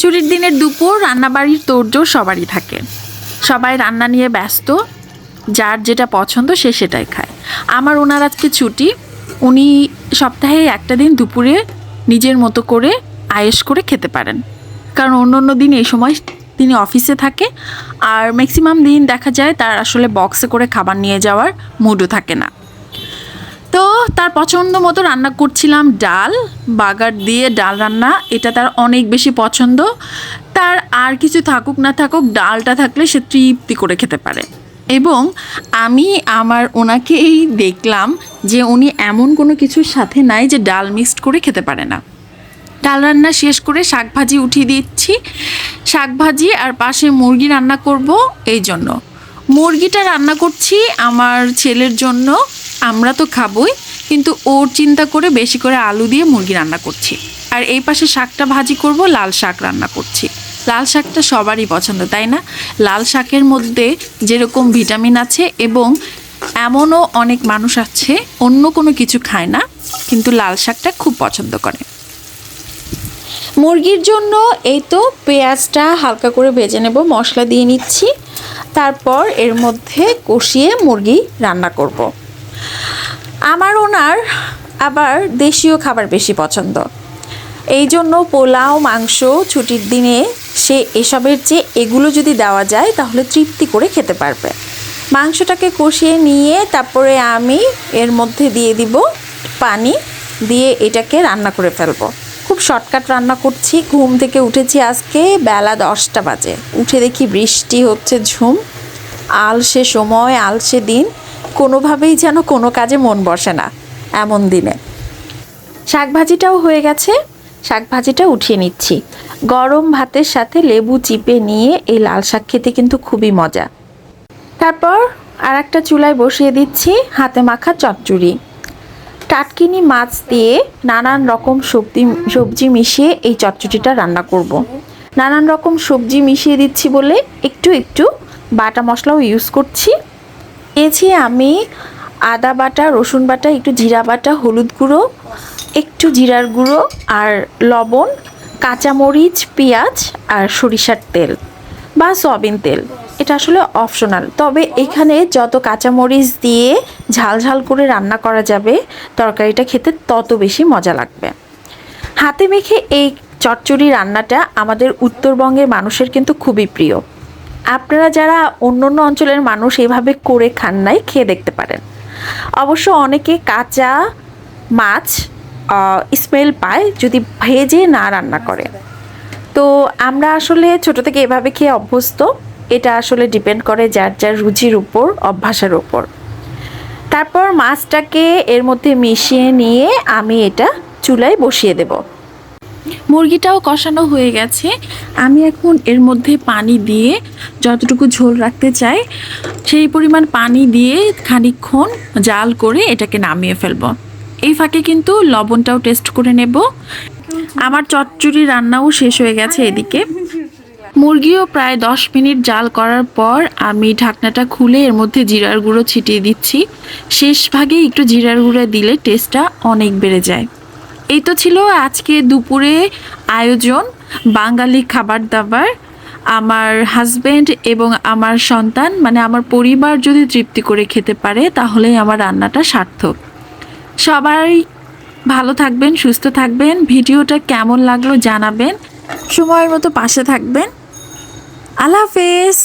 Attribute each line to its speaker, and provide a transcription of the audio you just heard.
Speaker 1: ছুটির দিনের দুপুর রান্নাবাড়ির তোড়জোড় সবারই থাকে। সবাই রান্না নিয়ে ব্যস্ত, যার যেটা পছন্দ সে সেটাই খায়। আমার ওনার আজকে ছুটি, উনি সপ্তাহে একটা দিন দুপুরে নিজের মতো করে আয়েশ করে খেতে পারেন, কারণ অন্য অন্য দিন এই সময় তিনি অফিসে থাকে, আর ম্যাক্সিমাম দিন দেখা যায় তার আসলে বক্সে করে খাবার নিয়ে যাওয়ার মুডও থাকে না। তো তার পছন্দ মতো রান্না করছিলাম ডাল, বাগার দিয়ে ডাল রান্না, এটা তার অনেক বেশি পছন্দ। তার আর কিছু থাকুক না থাকুক, ডালটা থাকলে সে তৃপ্তি করে খেতে পারে। এবং আমি ওনাকেই দেখলাম যে উনি এমন কোনো কিছুর সাথে নাই যে ডাল মিক্সড করে খেতে পারে না। ডাল রান্না শেষ করে শাক ভাজি উঠিয়ে দিচ্ছি। শাক ভাজি আর পাশে মুরগি রান্না করব। এই জন্য মুরগিটা রান্না করছি আমার ছেলের জন্য, আমরা তো খাবই, কিন্তু ওর চিন্তা করে বেশি করে আলু দিয়ে মুরগি রান্না করছি। আর এই পাশে শাকটা ভাজি করব, লাল শাক রান্না করছি। লাল শাকটা সবারই পছন্দ, তাই না? লাল শাকের মধ্যে যেরকম ভিটামিন আছে, এবং এমনও অনেক মানুষ আছে অন্য কোনো কিছু খায় না কিন্তু লাল শাকটা খুব পছন্দ করে। মুরগির জন্য এই তো পেঁয়াজটা হালকা করে ভেজে নেব, মশলা দিয়ে নিচ্ছি, তারপর এর মধ্যে কষিয়ে মুরগি রান্না করব। আমার ওনার আবার দেশীয় খাবার বেশি পছন্দ, এই জন্য পোলাও, মাংস ছুটির দিনে সে এসবের চেয়ে এগুলো যদি দেওয়া যায় তাহলে তৃপ্তি করে খেতে পারবে। মাংসটাকে কষিয়ে নিয়ে তারপরে আমি এর মধ্যে দিয়ে দিব পানি, দিয়ে এটাকে রান্না করে ফেলবো। খুব শর্টকাট রান্না করছি। ঘুম থেকে উঠেছি আজকে বেলা 10টা বাজে, উঠে দেখি বৃষ্টি হচ্ছে ঝুম। আলসে সময়, আলসে দিন, কোনোভাবেই যেন কোনো কাজে মন বসে না এমন দিনে। শাক ভাজিটাও হয়ে গেছে, শাক ভাজিটা উঠিয়ে নিচ্ছি। গরম ভাতের সাথে লেবু চিপে নিয়ে এই লাল শাক খেতে কিন্তু খুবই মজা। তারপর আর একটা চুলায় বসিয়ে দিচ্ছি হাতে মাখা চচ্চড়ি। টাটকিনি মাছ দিয়ে নানান রকম সবজি মিশিয়ে এই চচ্চড়িটা রান্না করব। নানান রকম সবজি মিশিয়ে দিচ্ছি বলে একটু একটু বাটা মশলাও ইউজ করছি। দিয়েছি আমি আদা বাটা, রসুন বাটা, একটু জিরা বাটা, হলুদ গুঁড়ো, একটু জিরার গুঁড়ো, আর লবণ, কাঁচামরিচ, পেঁয়াজ আর সরিষার তেল বা সয়াবিন তেল, এটা আসলে অপশনাল। তবে এখানে যত কাঁচামরিচ দিয়ে ঝাল ঝাল করে রান্না করা যাবে তরকারিটা খেতে তত বেশি মজা লাগবে। হাতে মেখে এই চচ্চড়ি রান্নাটা আমাদের উত্তরবঙ্গের মানুষের কিন্তু খুবই প্রিয়। আপনারা যারা অন্য অন্য অঞ্চলের মানুষ এভাবে করে খান নাই, খেয়ে দেখতে পারেন। অবশ্য অনেকে কাঁচা মাছ স্মেল পায় যদি ভেজে না রান্না করে। তো আমরা আসলে ছোট থেকে এভাবে খেয়ে অভ্যস্ত। এটা আসলে ডিপেন্ড করে যার যার রুচির উপর, অভ্যাসের উপর। তারপর মাছটাকে এর মধ্যে মিশিয়ে নিয়ে আমি এটা চুলায় বসিয়ে দেব। মুরগিটাও কষানো হয়ে গেছে। আমি এখন এর মধ্যে পানি দিয়ে যতটুকু ঝোল রাখতে চাই সেই পরিমাণ পানি দিয়ে খানিকক্ষণ জাল করে এটাকে নামিয়ে ফেলবো। এই ফাঁকে কিন্তু লবণটাও টেস্ট করে নেব। আমার চচ্চড়ি রান্নাও শেষ হয়ে গেছে। এদিকে মুরগিও প্রায় 10 মিনিট জাল করার পর আমি ঢাকনাটা খুলে এর মধ্যে জিরার গুঁড়ো ছিটিয়ে দিচ্ছি। শেষ ভাগে একটু জিরার গুঁড়ো দিলে টেস্টটা অনেক বেড়ে যায়। এই তো ছিল আজকে দুপুরে আয়োজন, বাঙালি খাবার দাবার। আমার হাজব্যান্ড এবং আমার সন্তান, মানে আমার পরিবার যদি তৃপ্তি করে খেতে পারে তাহলেই আমার রান্নাটা সার্থক। সবাই ভালো থাকবেন, সুস্থ থাকবেন। ভিডিওটা কেমন লাগলো জানাবেন, সময়ের মতো পাশে থাকবেন। আল্লাহ হাফেজ।